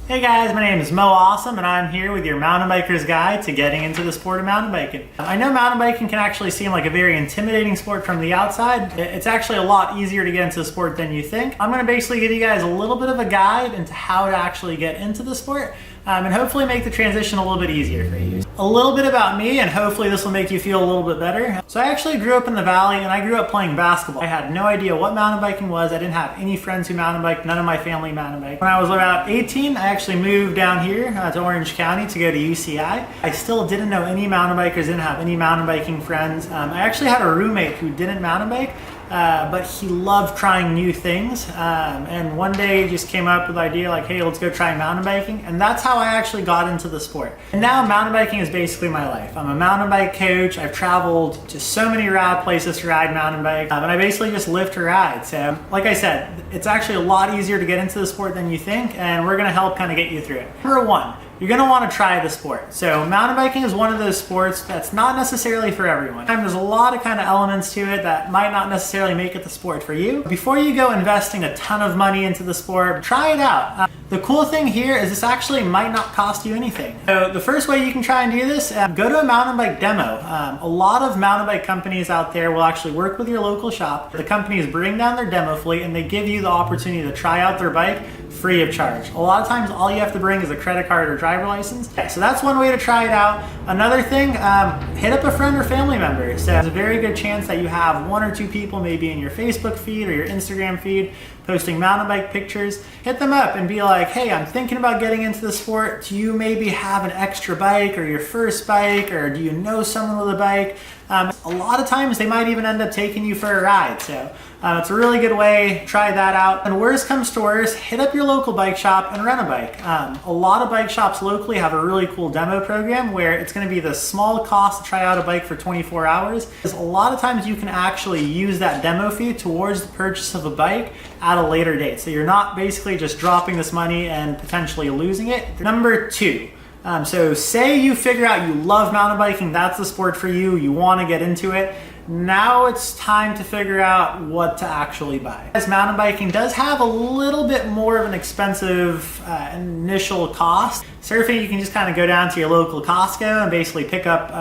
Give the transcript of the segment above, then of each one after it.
Hey guys, my name is Mo Awesome and I'm here with your mountain biker's guide to getting into the sport of mountain biking. I know mountain biking can actually seem like a very intimidating sport from the outside. It's actually a lot easier to get into the sport than you think. I'm going to basically give you guys a little bit of a guide into how to actually get into the sport and hopefully make the transition a little bit easier for you. A little bit about me, and hopefully this will make you feel a little bit better. So I actually grew up in the Valley and I grew up playing basketball. I had no idea what mountain biking was. I didn't have any friends who mountain biked, none of my family mountain biked. When I was about 18, I actually moved down here to Orange County to go to UCI. I still didn't know any mountain bikers, didn't have any mountain biking friends. I actually had a roommate who didn't mountain bike, but he loved trying new things. And one day he just came up with the idea like, hey, let's go try mountain biking. And that's how I actually got into the sport. And now mountain biking is basically my life. I'm a mountain bike coach. I've traveled to so many rad places to ride mountain bike. And I basically just live to ride. So like I said, it's actually a lot easier to get into the sport than you think. And we're gonna help kind of get you through it. Number one, you're gonna wanna try the sport. So mountain biking is one of those sports that's not necessarily for everyone. There's a lot of kind of elements to it that might not necessarily make it the sport for you. Before you go investing a ton of money into the sport, try it out. The cool thing here is this actually might not cost you anything. So the first way you can try and do this, go to a mountain bike demo. A lot of mountain bike companies out there will actually work with your local shop. The companies bring down their demo fleet and they give you the opportunity to try out their bike free of charge. A lot of times all you have to bring is a credit card or driver license. Okay, so that's one way to try it out. Another thing, hit up a friend or family member. So there's a very good chance that you have one or two people maybe in your Facebook feed or your Instagram feed posting mountain bike pictures. Hit them up and be like, hey, I'm thinking about getting into the sport. Do you maybe have an extra bike or your first bike, or do you know someone with a bike? A lot of times they might even end up taking you for a ride. So it's a really good way. Try that out. And worst comes to worst, hit up your local bike shop and rent a bike. A lot of bike shops locally have a really cool demo program where it's going to be the small cost to try out a bike for 24 hours. Because a lot of times you can actually use that demo fee towards the purchase of a bike at a later date. So you're not basically just dropping this money and potentially losing it. Number two, so say you figure out you love mountain biking, that's the sport for you, you want to get into it. Now it's time to figure out what to actually buy. As mountain biking does have a little bit more of an expensive initial cost. Surfing, you can just kind of go down to your local Costco and basically pick up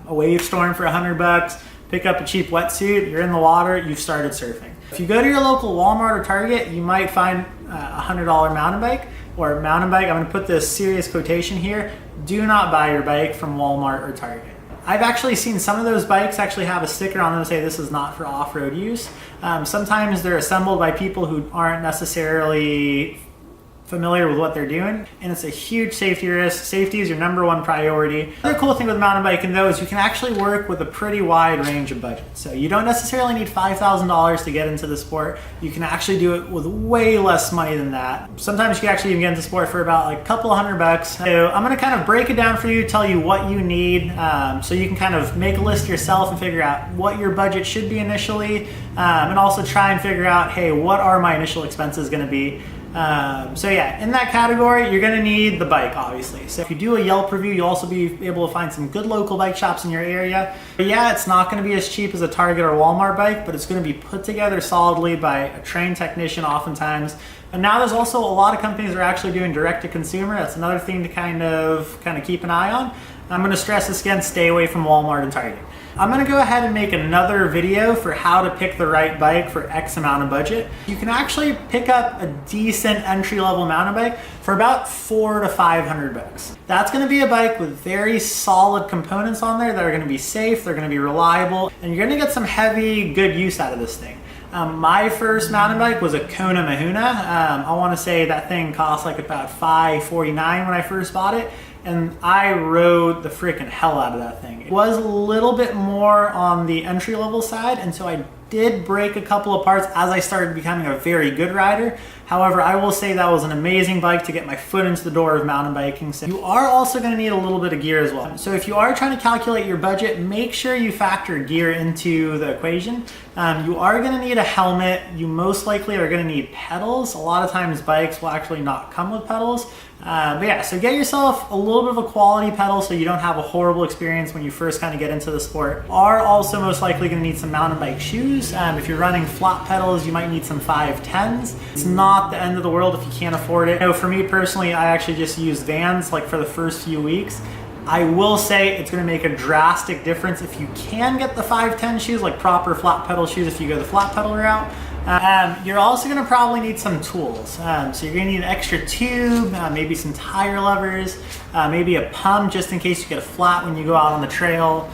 a wave storm for $100, pick up a cheap wetsuit, you're in the water, you've started surfing. If you go to your local Walmart or Target, you might find a $100 mountain bike. Or mountain bike, I'm gonna put this serious quotation here, do not buy your bike from Walmart or Target. I've actually seen some of those bikes actually have a sticker on them that say this is not for off-road use. Sometimes they're assembled by people who aren't necessarily familiar with what they're doing, and it's a huge safety risk. Safety is your number one priority. Another cool thing with mountain biking though is you can actually work with a pretty wide range of budgets. So you don't necessarily need $5,000 to get into the sport. You can actually do it with way less money than that. Sometimes you can actually even get into the sport for about like a couple of $100. So I'm gonna kind of break it down for you, tell you what you need, so you can kind of make a list yourself and figure out what your budget should be initially, and also try and figure out, hey, what are my initial expenses gonna be? So yeah, in that category, you're gonna need the bike, obviously. So if you do a Yelp review, you'll also be able to find some good local bike shops in your area. But yeah, it's not gonna be as cheap as a Target or Walmart bike, but it's gonna be put together solidly by a trained technician oftentimes. And now there's also a lot of companies that are actually doing direct to consumer. That's another thing to kind of keep an eye on. I'm gonna stress this again, stay away from Walmart and Target. I'm gonna go ahead and make another video for how to pick the right bike for X amount of budget. You can actually pick up a decent entry-level mountain bike for about $400 to $500. That's gonna be a bike with very solid components on there that are gonna be safe, they're gonna be reliable, and you're gonna get some heavy, good use out of this thing. My first mountain bike was a Kona Mahuna. I wanna say that thing cost like about $549 when I first bought it. And I rode the freaking hell out of that thing. It was a little bit more on the entry level side, and so I did break a couple of parts as I started becoming a very good rider. However, I will say that was an amazing bike to get my foot into the door of mountain biking. So you are also gonna need a little bit of gear as well. So if you are trying to calculate your budget, make sure you factor gear into the equation. You are gonna need a helmet. You most likely are gonna need pedals. A lot of times bikes will actually not come with pedals. But yeah, so get yourself a little bit of a quality pedal so you don't have a horrible experience when you first kind of get into the sport. Are also most likely gonna need some mountain bike shoes. If you're running flat pedals, you might need some 510s. It's not not the end of the world if you can't afford it. For me personally, I actually just use Vans like for the first few weeks. I will say it's going to make a drastic difference if you can get the 510 shoes, like proper flat pedal shoes if you go the flat pedal route. You're also going to probably need some tools. So you're going to need an extra tube, maybe some tire levers, maybe a pump just in case you get a flat when you go out on the trail.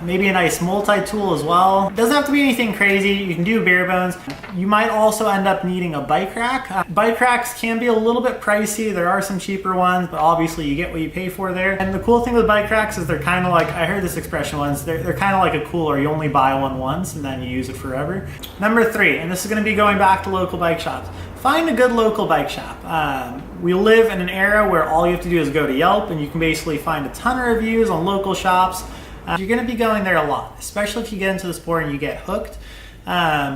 Maybe a nice multi-tool as well. It doesn't have to be anything crazy. You can do bare bones. You might also end up needing a bike rack. Bike racks can be a little bit pricey. There are some cheaper ones, but obviously you get what you pay for there. And the cool thing with bike racks is they're kind of like, I heard this expression once, they're kind of like a cooler. You only buy one once and then you use it forever. Number 3, and this is going to be going back to local bike shops. Find a good local bike shop. We live in an era where all you have to do is go to Yelp and you can basically find a ton of reviews on local shops. You're going to be going there a lot, especially if you get into the sport and you get hooked.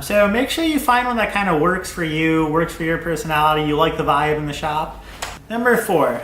So make sure you find one that kind of works for you, works for your personality, you like the vibe in the shop. Number 4,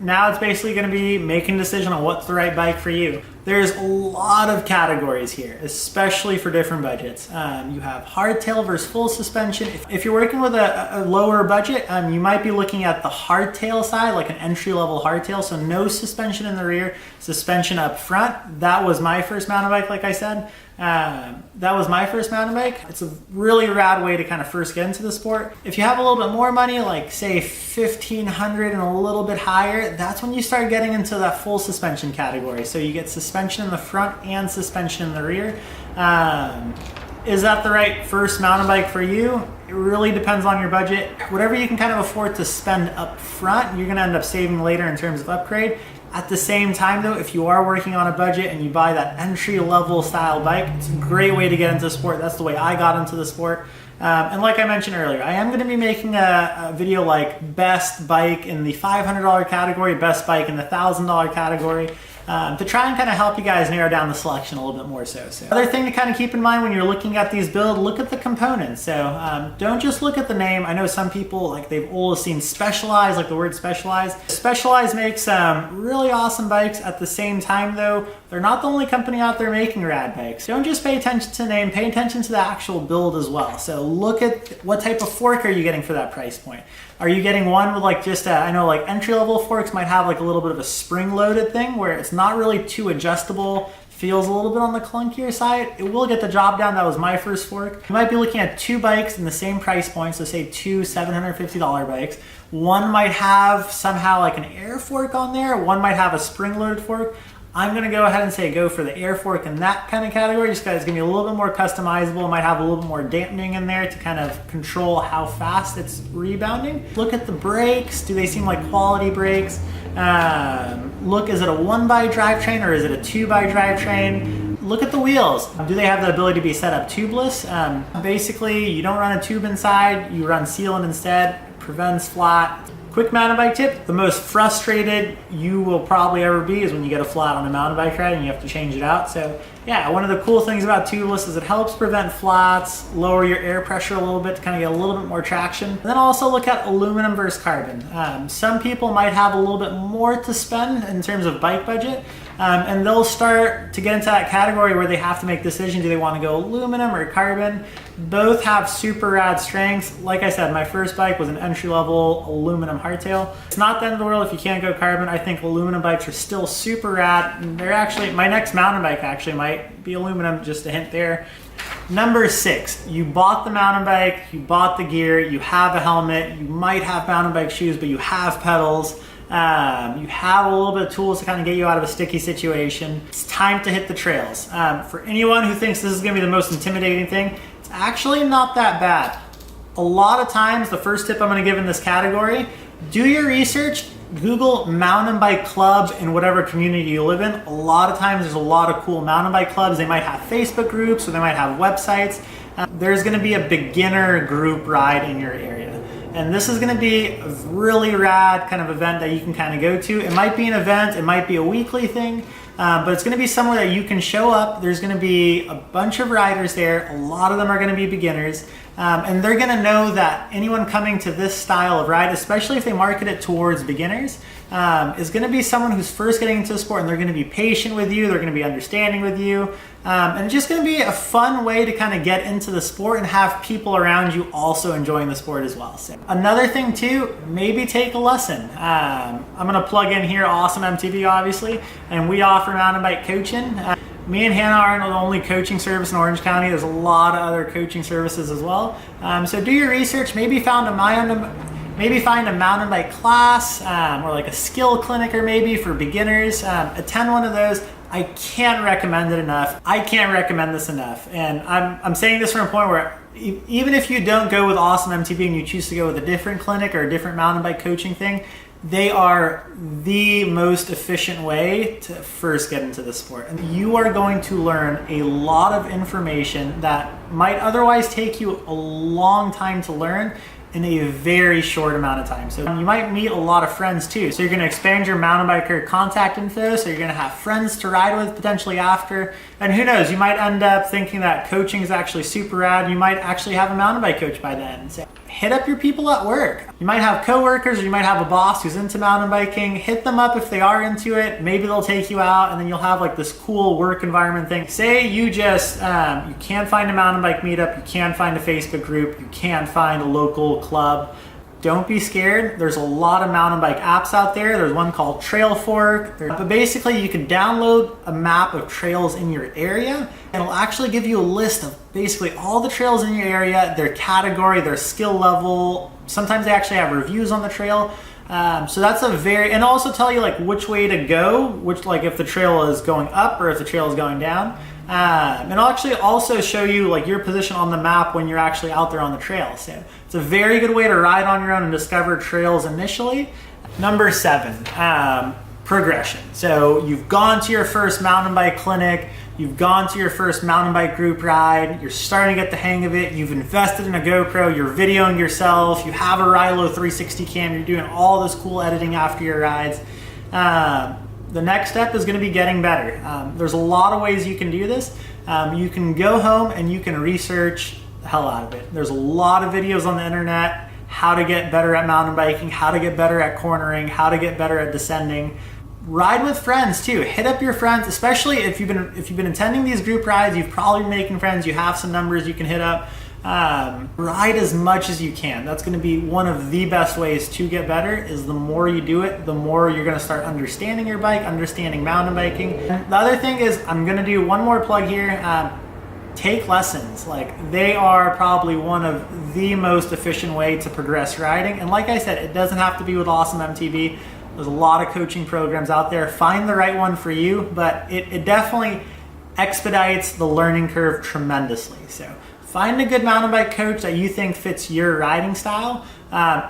now it's basically going to be making a decision on what's the right bike for you. There's a lot of categories here, especially for different budgets. You have hardtail versus full suspension. If you're working with a lower budget, you might be looking at the hardtail side, like an entry-level hardtail, so no suspension in the rear, suspension up front. That was my first mountain bike, like I said. That was my first mountain bike. It's a really rad way to kind of first get into the sport. If you have a little bit more money, like say $1,500 and a little bit higher, that's when you start getting into that full suspension category. So you get suspension in the front and suspension in the rear. Is that the right first mountain bike for you? It really depends on your budget. Whatever you can kind of afford to spend up front, you're gonna end up saving later in terms of upgrade. At the same time though, if you are working on a budget and you buy that entry level style bike, it's a great way to get into sport. That's the way I got into the sport. And like I mentioned earlier, I am going to be making a video like best bike in the $500 category, best bike in the $1,000 category, to try and kind of help you guys narrow down the selection a little bit more so. Other thing to kind of keep in mind when you're looking at these builds, look at the components. So don't just look at the name. I know some people, like they've always seen Specialized, like the word Specialized. Specialized makes really awesome bikes. At the same time though, they're not the only company out there making rad bikes. Don't just pay attention to the name, pay attention to the actual build as well. So look at what type of fork are you getting for that price point. Are you getting one with like just I know like entry-level forks might have like a little bit of a spring-loaded thing where it's not really too adjustable, feels a little bit on the clunkier side. It will get the job done. That was my first fork. You might be looking at 2 bikes in the same price point, so say 2 $750 bikes. One might have somehow like an air fork on there, one might have a spring-loaded fork. I'm gonna go ahead and say go for the air fork in that kind of category, just because it's gonna be a little bit more customizable. It might have a little bit more dampening in there to kind of control how fast it's rebounding. Look at the brakes. Do they seem like quality brakes? Look, is it a 1x drivetrain or is it a 2x drivetrain? Look at the wheels. Do they have the ability to be set up tubeless? Basically, you don't run a tube inside, you run sealant instead. It prevents flat. Quick mountain bike tip, the most frustrated you will probably ever be is when you get a flat on a mountain bike ride and you have to change it out. So yeah, one of the cool things about tubeless is it helps prevent flats, lower your air pressure a little bit to kind of get a little bit more traction. And then also look at aluminum versus carbon. Some people might have a little bit more to spend in terms of bike budget, and they'll start to get into that category where they have to make decisions. Do they want to go aluminum or carbon? Both have super rad strengths. Like I said, my first bike was an entry-level aluminum hardtail. It's not the end of the world if you can't go carbon. I think aluminum bikes are still super rad. They're actually, my next mountain bike actually might be aluminum, just a hint there. Number 6, you bought the mountain bike, you bought the gear, you have a helmet, you might have mountain bike shoes, but you have pedals. You have a little bit of tools to kind of get you out of a sticky situation. It's time to hit the trails. For anyone who thinks this is going to be the most intimidating thing, it's actually not that bad. A lot of times, the first tip I'm going to give in this category, do your research, Google mountain bike club in whatever community you live in. A lot of times there's a lot of cool mountain bike clubs. They might have Facebook groups or they might have websites. There's going to be a beginner group ride in your area. And this is going to be a really rad kind of event that you can kind of go to. It might be an event, it might be a weekly thing, but it's going to be somewhere that you can show up. There's going to be a bunch of riders there. A lot of them are going to be beginners. And they're going to know that anyone coming to this style of ride, especially if they market it towards beginners, is going to be someone who's first getting into the sport, and they're going to be patient with you, they're going to be understanding with you, and it's just going to be a fun way to kind of get into the sport and have people around you also enjoying the sport as well. So another thing too, maybe take a lesson. I'm going to plug in here Awesome MTB, obviously, and we offer mountain bike coaching. Me and Hannah aren't the only coaching service in Orange County. There's a lot of other coaching services as well. So do your research. Maybe find a mountain bike class or like a skill clinic, or maybe for beginners. Attend one of those. I can't recommend it enough. I can't recommend this enough. And I'm saying this from a point where even if you don't go with Awesome MTB and you choose to go with a different clinic or a different mountain bike coaching thing, they are the most efficient way to first get into the sport. And you are going to learn a lot of information that might otherwise take you a long time to learn in a very short amount of time. So you might meet a lot of friends too. So you're going to expand your mountain biker contact info. So you're going to have friends to ride with potentially after. And who knows, you might end up thinking that coaching is actually super rad. You might actually have a mountain bike coach by then. So hit up your people at work. You might have coworkers, or you might have a boss who's into mountain biking. Hit them up if they are into it. Maybe they'll take you out, and then you'll have like this cool work environment thing. Say you just, you can't find a mountain bike meetup, you can't find a Facebook group, you can't find a local club. Don't be scared. There's a lot of mountain bike apps out there. There's one called Trailfork. But basically you can download a map of trails in your area, and it'll actually give you a list of basically all the trails in your area, their category, their skill level. Sometimes they actually have reviews on the trail. So that's and also tell you like which way to go, which like if the trail is going up or if the trail is going down. And I'll actually also show you like your position on the map when you're actually out there on the trail. So it's a very good way to ride on your own and discover trails initially. Number 7, progression. So you've gone to your first mountain bike clinic, you've gone to your first mountain bike group ride, you're starting to get the hang of it, you've invested in a GoPro, you're videoing yourself, you have a Rilo 360 cam, you're doing all this cool editing after your rides. The next step is going to be getting better. There's a lot of ways you can do this. You can go home and you can research the hell out of it. There's a lot of videos on the internet, how to get better at mountain biking, how to get better at cornering, how to get better at descending. Ride with friends too. Hit up your friends, especially if you've been attending these group rides, you've probably been making friends, you have some numbers you can hit up. Ride as much as you can. That's going to be one of the best ways to get better. Is the more you do it, the more you're going to start understanding your bike, understanding mountain biking. And the other thing is, I'm going to do one more plug here. Take lessons. Like, they are probably one of the most efficient way to progress riding. And like I said, it doesn't have to be with Awesome MTB. There's a lot of coaching programs out there. Find the right one for you, but it definitely expedites the learning curve tremendously. So find a good mountain bike coach that you think fits your riding style.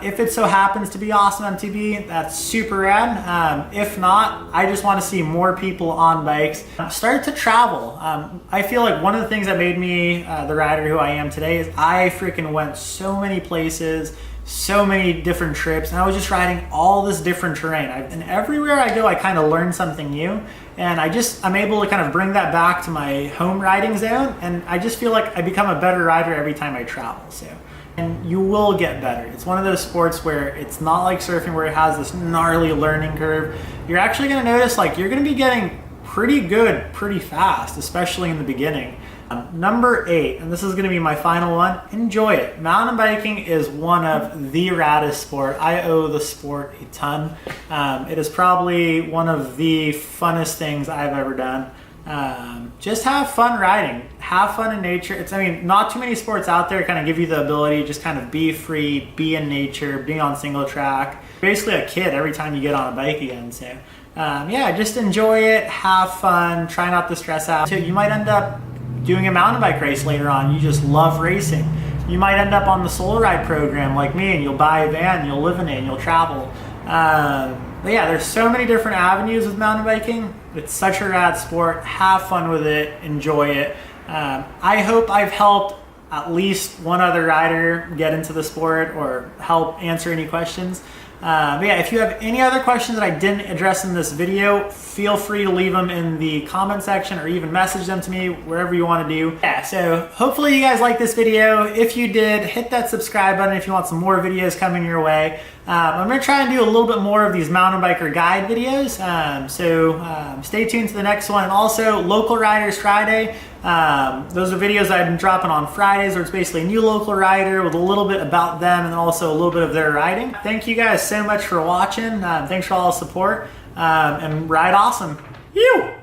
If it so happens to be Awesome MTB, that's super rad. If not, I just want to see more people on bikes. Start to travel. I feel like one of the things that made me the rider who I am today is I freaking went so many places, so many different trips, and I was just riding all this different terrain. And everywhere I go, I kind of learn something new. And I'm able to kind of bring that back to my home riding zone. And I just feel like I become a better rider every time I travel. So, and you will get better. It's one of those sports where it's not like surfing where it has this gnarly learning curve. You're actually going to notice like you're going to be getting pretty good pretty fast, especially in the beginning. Number 8, and this is going to be my final one, enjoy it. Mountain biking is one of the raddest sport. I owe the sport a ton. It is probably one of the funnest things I've ever done. Just have fun riding. Have fun in nature. Not too many sports out there kind of give you the ability to just kind of be free, be in nature, be on single track. Basically a kid every time you get on a bike again. So just enjoy it, have fun, try not to stress out. So you might end up doing a mountain bike race later on. You just love racing. You might end up on the Soul Ride program like me, and you'll buy a van, you'll live in it, and you'll travel. There's so many different avenues with mountain biking. It's such a rad sport. Have fun with it, enjoy it. I hope I've helped at least one other rider get into the sport or help answer any questions. But yeah, if you have any other questions that I didn't address in this video, feel free to leave them in the comment section or even message them to me, wherever you want to do. Yeah, so hopefully you guys liked this video. If you did, hit that subscribe button if you want some more videos coming your way. I'm going to try and do a little bit more of these mountain biker guide videos, so stay tuned to the next one. And also, Local Riders Friday. Those are videos I've been dropping on Fridays, where it's basically a new local rider with a little bit about them and also a little bit of their riding. Thank you guys so much for watching. Thanks for all the support, and ride awesome. You!